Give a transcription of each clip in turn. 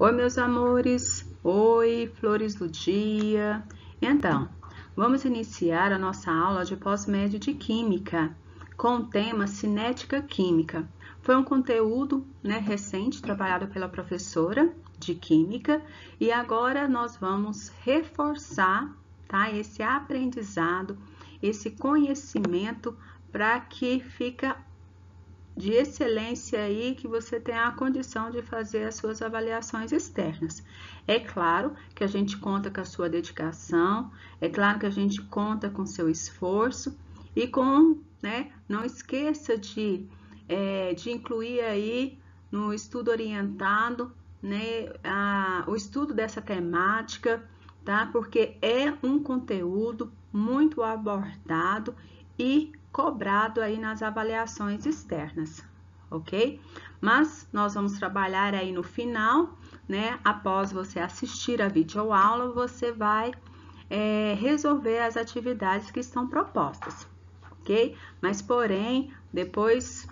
Oi, meus amores. Oi, flores do dia. Então, vamos iniciar a nossa aula de pós-médio de Química com o tema Cinética Química. Foi um conteúdo, recente, trabalhado pela professora de Química, e agora nós vamos reforçar, tá, esse aprendizado, esse conhecimento para que fica de excelência aí, que você tenha a condição de fazer as suas avaliações externas. É claro que a gente conta com a sua dedicação, é claro que a gente conta com seu esforço e não esqueça de incluir aí no estudo orientado, o estudo dessa temática, tá? Porque é um conteúdo muito abordado e cobrado aí nas avaliações externas, ok? Mas nós vamos trabalhar aí no final, após você assistir a videoaula, você vai resolver as atividades que estão propostas, ok? Mas, porém, depois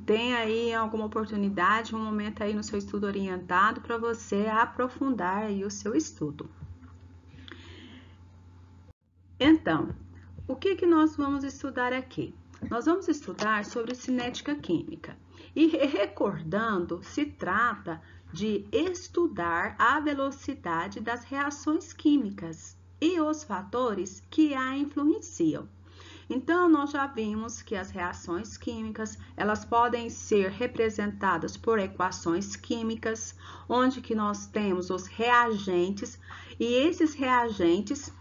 tem aí alguma oportunidade, um momento aí no seu estudo orientado para você aprofundar aí o seu estudo. Então, o que nós vamos estudar aqui? Nós vamos estudar sobre cinética química. E recordando, se trata de estudar a velocidade das reações químicas e os fatores que a influenciam. Então, nós já vimos que as reações químicas, elas podem ser representadas por equações químicas, onde que nós temos os reagentes, e esses reagentes,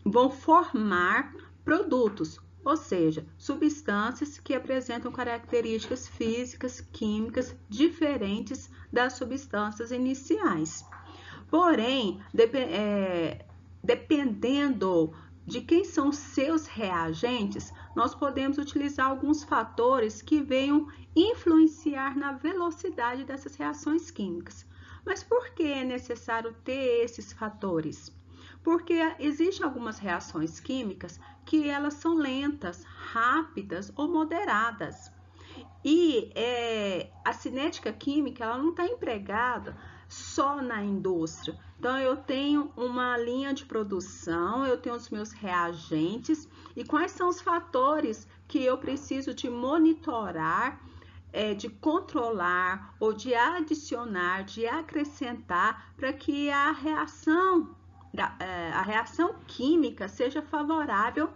vão formar produtos, ou seja, substâncias que apresentam características físicas, químicas diferentes das substâncias iniciais. Porém, dependendo de quem são seus reagentes, nós podemos utilizar alguns fatores que venham influenciar na velocidade dessas reações químicas. Mas por que é necessário ter esses fatores? Porque existem algumas reações químicas que elas são lentas, rápidas ou moderadas. E a cinética química, ela não está empregada só na indústria. Então, eu tenho uma linha de produção, eu tenho os meus reagentes, e quais são os fatores que eu preciso de monitorar, de controlar ou de adicionar, de acrescentar, para que a reação química seja favorável,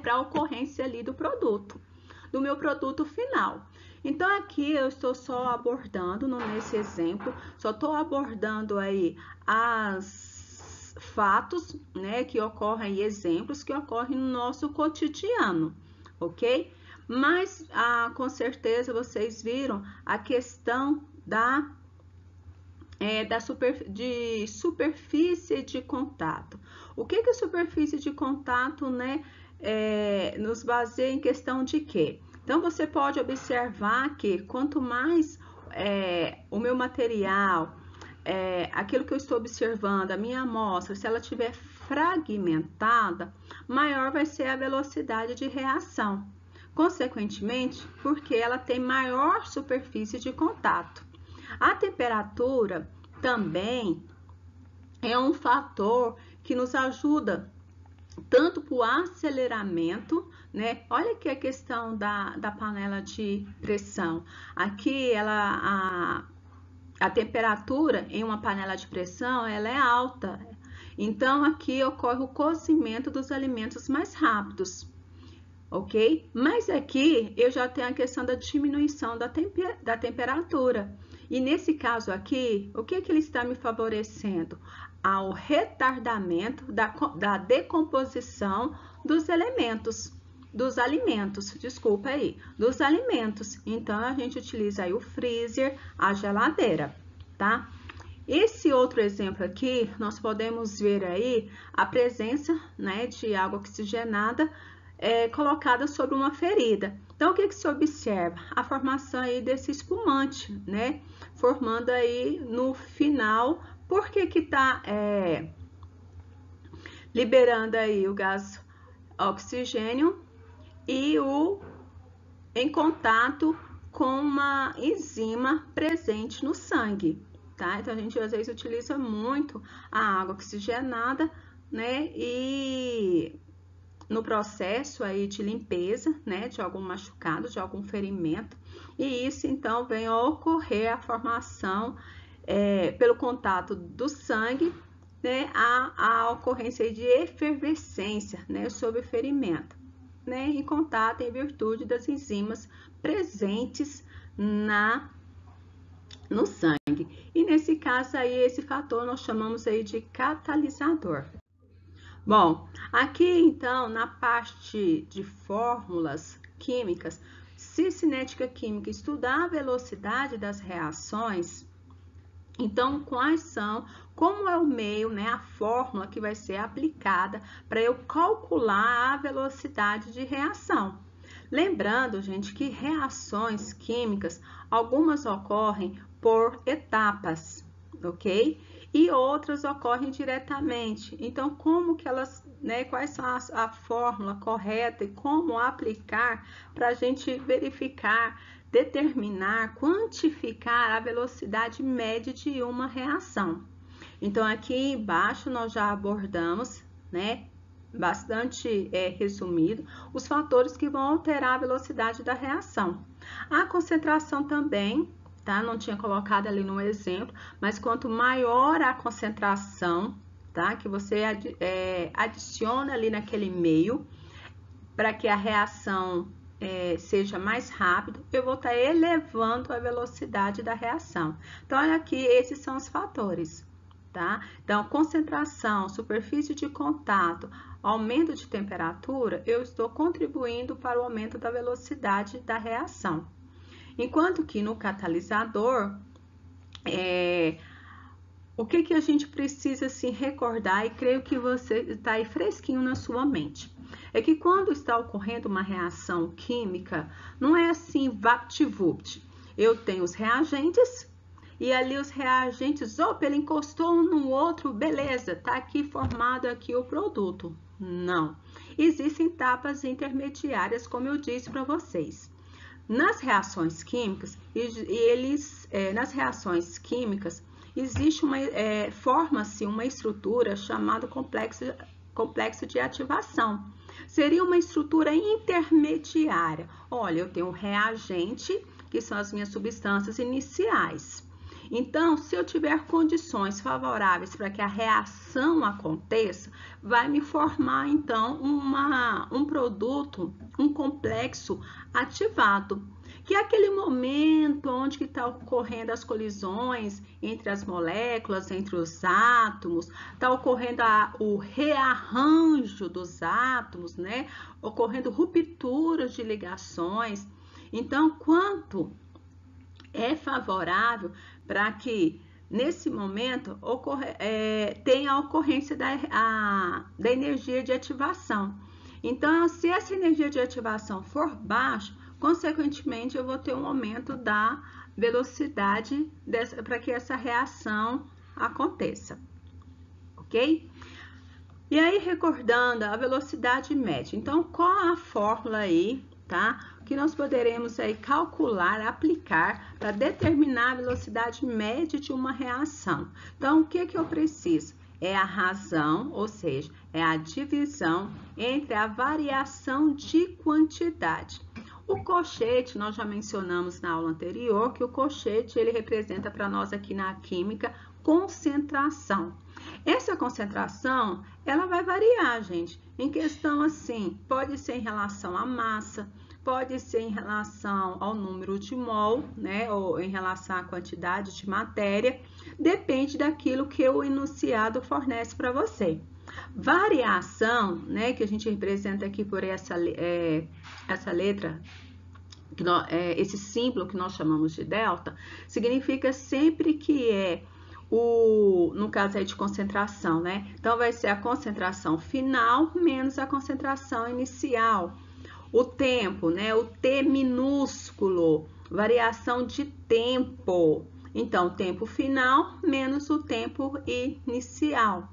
para a ocorrência ali do meu produto final. Então, aqui eu estou só abordando, nesse exemplo, só estou abordando aí os fatos, que ocorrem, exemplos que ocorrem no nosso cotidiano, ok? Mas, com certeza, vocês viram a questão de superfície de contato. O que é superfície de contato, nos baseia em questão de quê? Então, você pode observar que quanto mais o meu material, aquilo que eu estou observando, a minha amostra, se ela estiver fragmentada, maior vai ser a velocidade de reação. Consequentemente, porque ela tem maior superfície de contato. A temperatura também é um fator que nos ajuda tanto para o aceleramento, Olha aqui a questão da panela de pressão. Aqui a temperatura em uma panela de pressão, ela é alta. Então, aqui ocorre o cozimento dos alimentos mais rápidos, ok? Mas aqui eu já tenho a questão da diminuição da temperatura. E nesse caso aqui, o que ele está me favorecendo? Ao retardamento da decomposição dos alimentos. Então, a gente utiliza aí o freezer, a geladeira, tá? Esse outro exemplo aqui, nós podemos ver aí a presença, de água oxigenada colocada sobre uma ferida. Então, o que se observa? A formação aí desse espumante, formando aí no final. Por que está liberando aí o gás oxigênio e em contato com uma enzima presente no sangue, tá? Então, a gente às vezes utiliza muito a água oxigenada, né? E no processo aí de limpeza, né? De algum machucado, de algum ferimento. E isso, então, vem a ocorrer a formação, pelo contato do sangue, né? A ocorrência de efervescência, né? Sobre o ferimento, né? Em contato em virtude das enzimas presentes no sangue. E nesse caso aí, esse fator nós chamamos aí de catalisador. Bom, aqui então na parte de fórmulas químicas, se cinética química estudar a velocidade das reações, então como é o meio, né, a fórmula que vai ser aplicada para eu calcular a velocidade de reação. Lembrando, gente, que reações químicas, algumas ocorrem por etapas, ok? E outras ocorrem diretamente. Então, como que elas, né, quais são a fórmula correta e como aplicar para a gente verificar, determinar, quantificar a velocidade média de uma reação. Então, aqui embaixo nós já abordamos, né, bastante resumido, os fatores que vão alterar a velocidade da reação. A concentração também, tá? Não tinha colocado ali no exemplo, mas quanto maior a concentração, tá? Que você adiciona ali naquele meio, para que a reação seja mais rápida, eu vou estar elevando a velocidade da reação. Então, olha aqui, esses são os fatores, tá? Então, concentração, superfície de contato, aumento de temperatura, eu estou contribuindo para o aumento da velocidade da reação. Enquanto que no catalisador, o que a gente precisa se recordar, e creio que você está aí fresquinho na sua mente, é que quando está ocorrendo uma reação química, não é assim vapt-vupt. Eu tenho os reagentes, e ali os reagentes, opa, ele encostou um no outro, beleza, tá aqui formado aqui o produto. Não. Existem etapas intermediárias, como eu disse para vocês. Nas reações químicas, forma-se uma estrutura chamada complexo de ativação. Seria uma estrutura intermediária. Olha, eu tenho um reagente, que são as minhas substâncias iniciais. Então, se eu tiver condições favoráveis para que a reação aconteça, vai me formar, então, um produto, um complexo ativado, que é aquele momento onde que está ocorrendo as colisões entre as moléculas, entre os átomos, está ocorrendo o rearranjo dos átomos, né? Ocorrendo rupturas de ligações. Então, quanto é favorável para que, nesse momento, tenha a ocorrência da energia de ativação. Então, se essa energia de ativação for baixa, consequentemente, eu vou ter um aumento da velocidade para que essa reação aconteça, ok? E aí, recordando a velocidade média. Então, qual a fórmula aí, tá? Que nós poderemos aí calcular, aplicar para determinar a velocidade média de uma reação. Então, o que eu preciso? É a razão, ou seja, é a divisão entre a variação de quantidade. O colchete, nós já mencionamos na aula anterior, que o colchete, ele representa para nós aqui na química, concentração. Essa concentração, ela vai variar, gente, em questão assim, pode ser em relação à massa, pode ser em relação ao número de mol, né, ou em relação à quantidade de matéria, depende daquilo que o enunciado fornece para você. Variação, né, que a gente representa aqui por essa letra, esse símbolo que nós chamamos de delta, significa sempre que no caso aí de concentração, né? Então, vai ser a concentração final menos a concentração inicial. O tempo, né? O T minúsculo, variação de tempo. Então, tempo final menos o tempo inicial.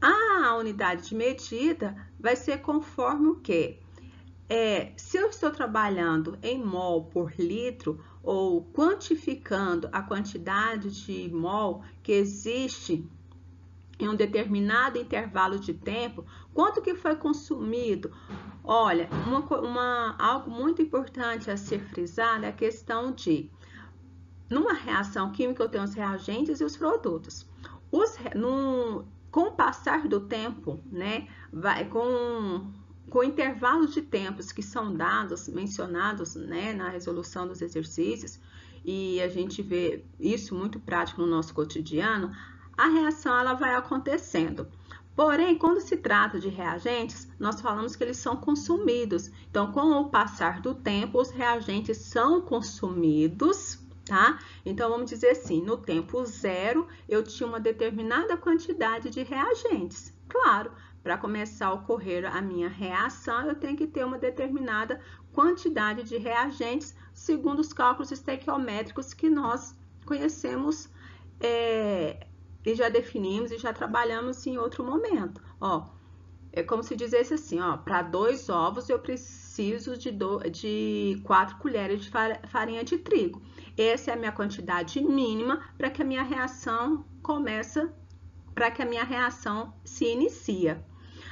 A unidade de medida vai ser conforme o quê? se eu estou trabalhando em mol por litro ou quantificando a quantidade de mol que existe em um determinado intervalo de tempo, quanto que foi consumido? Olha, algo muito importante a ser frisado é a questão de, numa reação química, eu tenho os reagentes e os produtos. Com o passar do tempo, né, com intervalos de tempos que são dados, mencionados, né, na resolução dos exercícios, e a gente vê isso muito prático no nosso cotidiano, a reação ela vai acontecendo. Porém, quando se trata de reagentes, nós falamos que eles são consumidos. Então, com o passar do tempo, os reagentes são consumidos, tá? Então, vamos dizer assim, no tempo zero, eu tinha uma determinada quantidade de reagentes. Claro, para começar a ocorrer a minha reação, eu tenho que ter uma determinada quantidade de reagentes, segundo os cálculos estequiométricos que nós conhecemos e já definimos e já trabalhamos em outro momento. Ó, é como se dissesse assim, ó, para 2 ovos eu preciso de 4 colheres de farinha de trigo. Essa é a minha quantidade mínima para que a minha reação se inicia.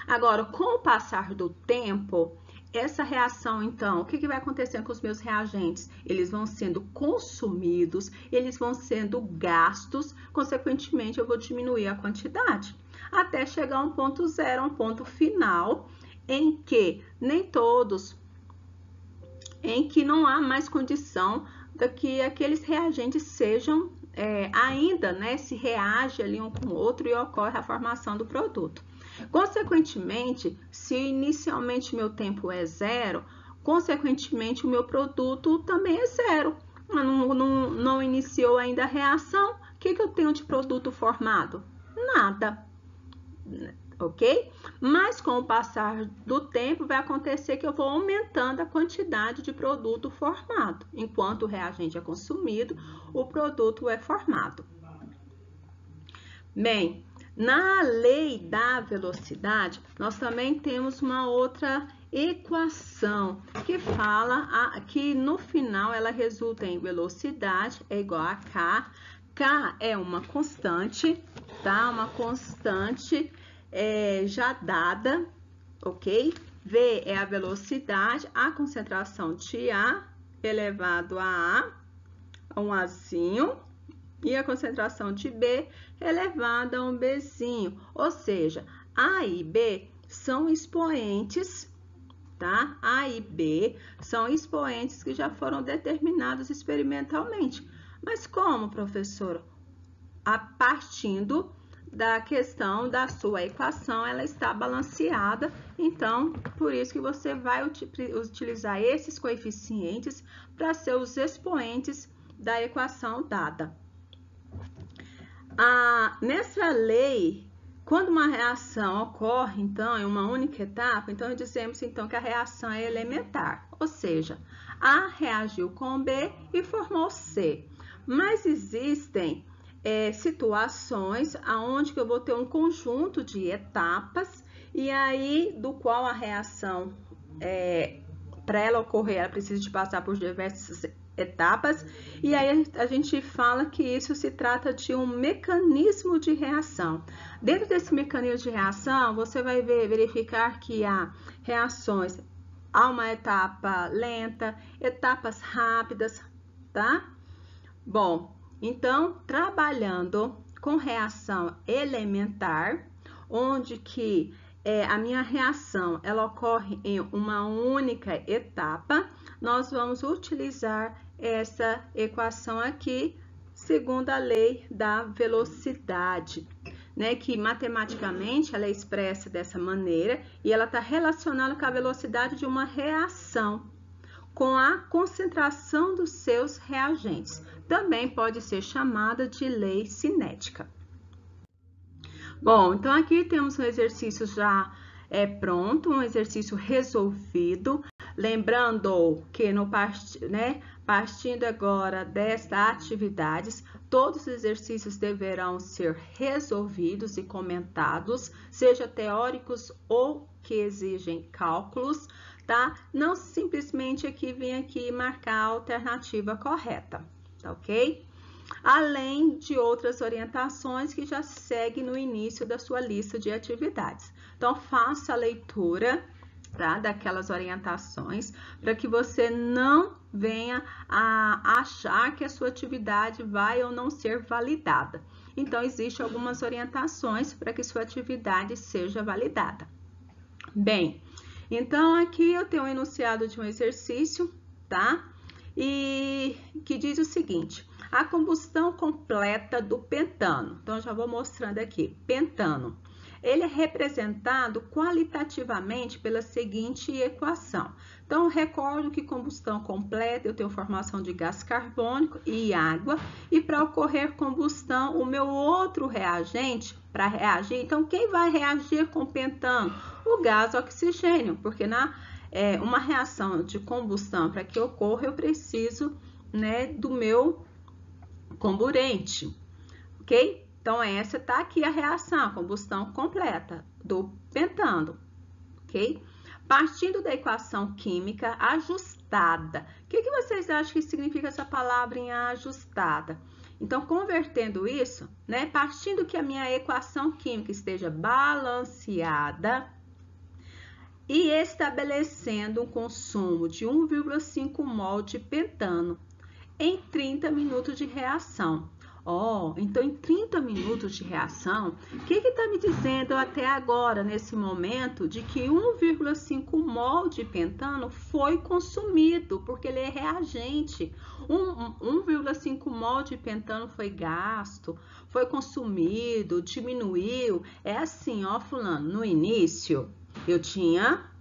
Agora, com o passar do tempo, essa reação, então, o que vai acontecendo com os meus reagentes? Eles vão sendo consumidos, eles vão sendo gastos, consequentemente, eu vou diminuir a quantidade, até chegar a um ponto zero, um ponto final, em que não há mais condição de que aqueles reagentes sejam ainda, né, se reage ali um com o outro e ocorre a formação do produto. Consequentemente, se inicialmente meu tempo é zero, consequentemente o meu produto também é zero. Não iniciou ainda a reação, o que eu tenho de produto formado? Nada, ok? Mas com o passar do tempo vai acontecer que eu vou aumentando a quantidade de produto formado. Enquanto o reagente é consumido, o produto é formado. Bem, na lei da velocidade, nós também temos uma outra equação que fala que no final ela resulta em velocidade é igual a K. K é uma constante, tá? Uma constante já dada, ok? V é a velocidade, a concentração de A elevado a um Azinho, e a concentração de B elevada a um Bzinho, ou seja, A e B são expoentes, tá? A e B são expoentes que já foram determinados experimentalmente. Mas como, professora? Partindo da questão da sua equação, ela está balanceada, então, por isso que você vai utilizar esses coeficientes para ser os expoentes da equação dada. Nessa lei, quando uma reação ocorre, então, em uma única etapa, então, dizemos, então, que a reação é elementar, ou seja, A reagiu com B e formou C. Mas existem situações onde eu vou ter um conjunto de etapas, e aí, do qual a reação, para ela ocorrer, ela precisa de passar por diversas etapas, e aí a gente fala que isso se trata de um mecanismo de reação. Dentro desse mecanismo de reação, você vai verificar que há reações a uma etapa lenta, etapas rápidas, tá? Bom, então, trabalhando com reação elementar, onde que a minha reação ela ocorre em uma única etapa, nós vamos utilizar essa equação aqui, segundo a lei da velocidade, né? Que matematicamente ela é expressa dessa maneira e ela está relacionada com a velocidade de uma reação, com a concentração dos seus reagentes. Também pode ser chamada de lei cinética. Bom, então aqui temos um exercício já pronto, um exercício resolvido. Lembrando que partindo agora desta atividades, todos os exercícios deverão ser resolvidos e comentados, seja teóricos ou que exigem cálculos, tá? Não simplesmente vir aqui e marcar a alternativa correta, tá ok? Além de outras orientações que já seguem no início da sua lista de atividades. Então, faça a leitura, tá, daquelas orientações, para que você não venha a achar que a sua atividade vai ou não ser validada. Então, existem algumas orientações para que sua atividade seja validada. Bem, então aqui eu tenho um enunciado de um exercício, tá? E que diz o seguinte: a combustão completa do pentano. Então, já vou mostrando aqui, pentano. Ele é representado qualitativamente pela seguinte equação. Então, recordo que combustão completa, eu tenho formação de gás carbônico e água, e para ocorrer combustão, o meu outro reagente, para reagir, então, quem vai reagir com o pentano? O gás oxigênio, porque uma reação de combustão, para que ocorra, eu preciso, né, do meu comburente, ok? Então, essa tá aqui a reação, a combustão completa do pentano, ok? Partindo da equação química ajustada. O que vocês acham que significa essa palavra em ajustada? Então, convertendo isso, né? Partindo que a minha equação química esteja balanceada e estabelecendo um consumo de 1,5 mol de pentano em 30 minutos de reação. Então em 30 minutos de reação, o que está me dizendo até agora, nesse momento, de que 1,5 mol de pentano foi consumido, porque ele é reagente. 1,5 mol de pentano foi gasto, foi consumido, diminuiu. É assim, fulano, no início eu tinha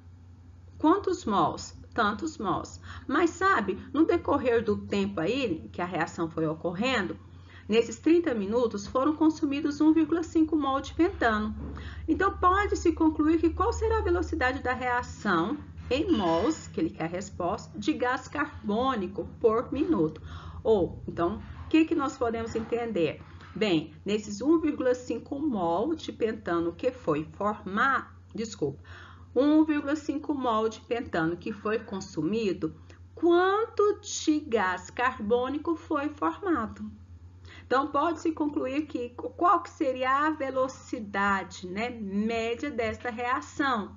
quantos mols? Tantos mols. Mas sabe, no decorrer do tempo aí, que a reação foi ocorrendo, nesses 30 minutos foram consumidos 1,5 mol de pentano. Então, pode-se concluir que qual será a velocidade da reação em mols, que ele quer a resposta, de gás carbônico por minuto. Então, o que nós podemos entender? Bem, nesses 1,5 mol de pentano que foi formado, 1,5 mol de pentano que foi consumido, quanto de gás carbônico foi formado? Então, pode-se concluir que qual que seria a velocidade, né, média desta reação,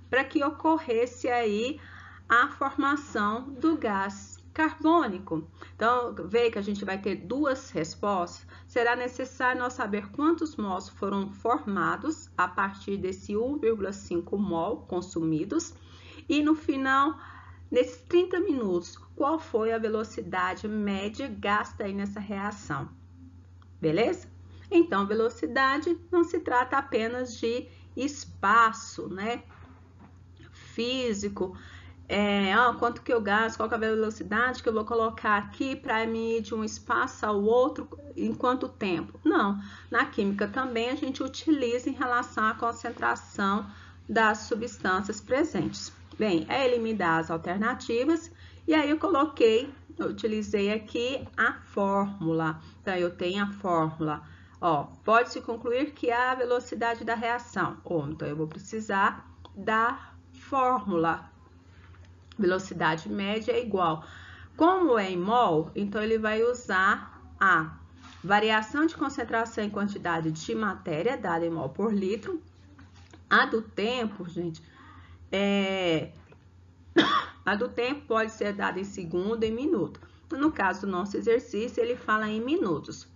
para que ocorresse aí a formação do gás carbônico. Então, veja que a gente vai ter duas respostas. Será necessário nós saber quantos mols foram formados a partir desse 1,5 mol consumidos. E no final, nesses 30 minutos, qual foi a velocidade média gasta aí nessa reação? Beleza? Então, velocidade não se trata apenas de espaço, né? Físico. Quanto que eu gasto, qual que é a velocidade que eu vou colocar aqui para me ir de um espaço ao outro, em quanto tempo? Não, na química também a gente utiliza em relação à concentração das substâncias presentes. Bem, eliminar as alternativas, e aí eu utilizei aqui a fórmula. Então, eu tenho a fórmula, pode-se concluir que a velocidade da reação, então eu vou precisar da fórmula. Velocidade média é igual. Como é em mol, então ele vai usar a variação de concentração em quantidade de matéria dada em mol por litro. A do tempo, gente, a do tempo pode ser dada em segundo, em minuto. No caso do nosso exercício, ele fala em minutos.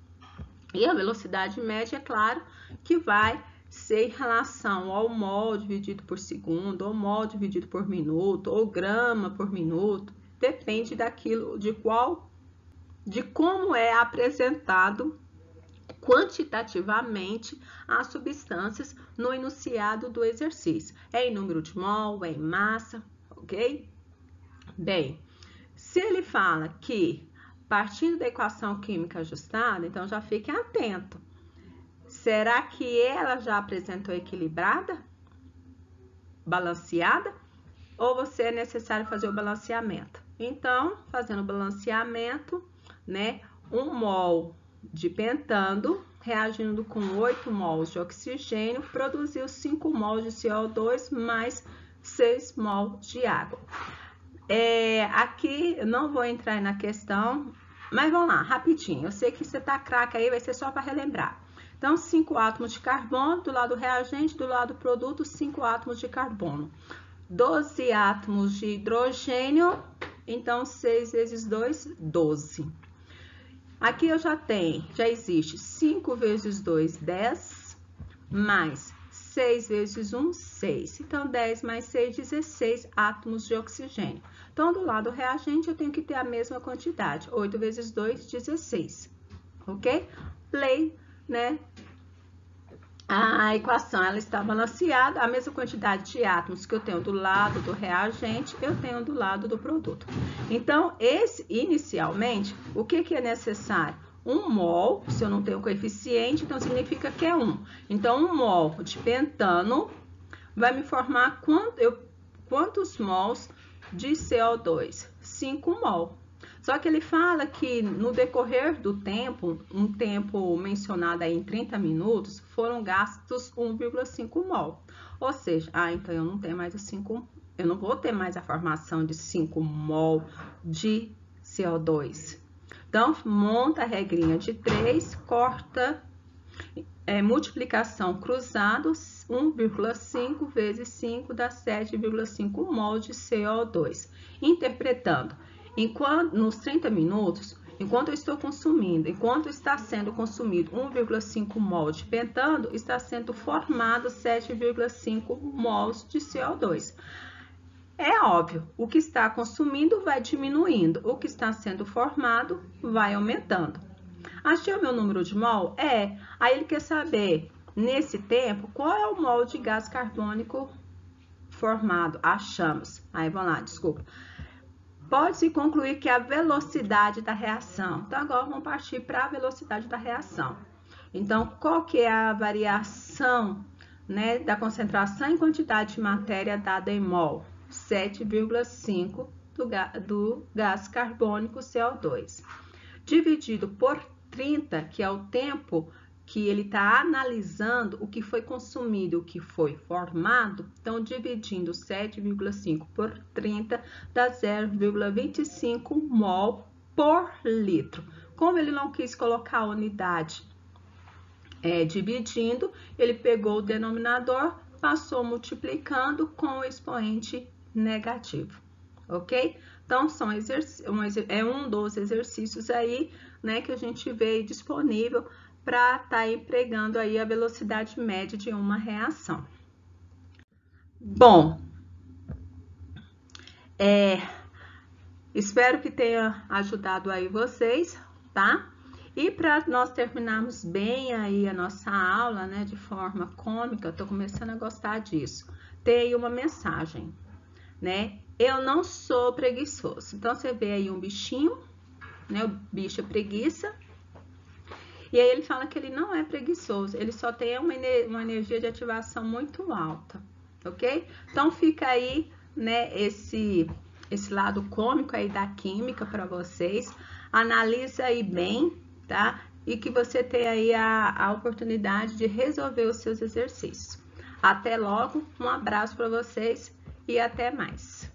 E a velocidade média, é claro, que vai ser em relação ao mol dividido por segundo, ou mol dividido por minuto, ou grama por minuto. Depende daquilo, de como é apresentado quantitativamente as substâncias no enunciado do exercício. É em número de mol, é em massa, ok? Bem, se ele fala que partindo da equação química ajustada, então já fique atento. Será que ela já apresentou equilibrada? Balanceada? Ou você é necessário fazer o balanceamento? Então, fazendo o balanceamento, né? 1 mol de pentano reagindo com 8 mols de oxigênio produziu 5 mols de CO2 mais 6 mol de água. Aqui eu não vou entrar na questão, mas vamos lá, rapidinho. Eu sei que você tá craque aí, vai ser só para relembrar. Então, 5 átomos de carbono, do lado reagente, do lado produto, 5 átomos de carbono. 12 átomos de hidrogênio, então 6 vezes 2, 12. Aqui eu já existe 5 vezes 2, 10, mais 6 vezes 1, 6. Então, 10 mais 6, 16 átomos de oxigênio. Então, do lado reagente, eu tenho que ter a mesma quantidade. 8 vezes 2, 16. Ok? Lei, né? A equação, ela está balanceada. A mesma quantidade de átomos que eu tenho do lado do reagente, eu tenho do lado do produto. Então, inicialmente, o que é necessário? 1 mol, se eu não tenho coeficiente, então significa que é 1. Então, 1 mol de pentano vai me formar quantos mols de CO2? 5 mol. Só que ele fala que no decorrer do tempo, um tempo mencionado aí em 30 minutos, foram gastos 1,5 mol. Ou seja, então eu não tenho mais eu não vou ter mais a formação de 5 mol de CO2. Então, monta a regrinha de 3, corta multiplicação cruzada, 1,5 vezes 5 dá 7,5 mol de CO2. Interpretando, nos 30 minutos, enquanto está sendo consumido 1,5 mol de pentano, está sendo formado 7,5 mols de CO2. É óbvio, o que está consumindo vai diminuindo, o que está sendo formado vai aumentando. Achei o meu número de mol? Aí ele quer saber, nesse tempo, qual é o mol de gás carbônico formado? Achamos. Aí, vamos lá, desculpa. Pode-se concluir que a velocidade da reação. Então, agora vamos partir para a velocidade da reação. Então, qual que é a variação, né, da concentração em quantidade de matéria dada em mol? 7,5 do gás carbônico CO2. Dividido por 30, que é o tempo que ele está analisando o que foi consumido, o que foi formado. Então, dividindo 7,5 por 30 dá 0,25 mol por litro. Como ele não quis colocar a unidade dividindo, ele pegou o denominador, passou multiplicando com o expoente negativo, ok? Então, é um dos exercícios aí, né, que a gente vê disponível para estar empregando aí a velocidade média de uma reação. Bom, espero que tenha ajudado aí vocês, tá? E para nós terminarmos bem aí a nossa aula, né, de forma cômica, eu tô começando a gostar disso. Tem aí uma mensagem, né? Eu não sou preguiçoso. Então, você vê aí um bichinho, né? O bicho é preguiça. E aí ele fala que ele não é preguiçoso, ele só tem uma energia de ativação muito alta, ok? Então, fica aí, né, esse lado cômico aí da química para vocês. Analisa aí bem, tá? E que você tenha aí a oportunidade de resolver os seus exercícios. Até logo, um abraço para vocês e até mais.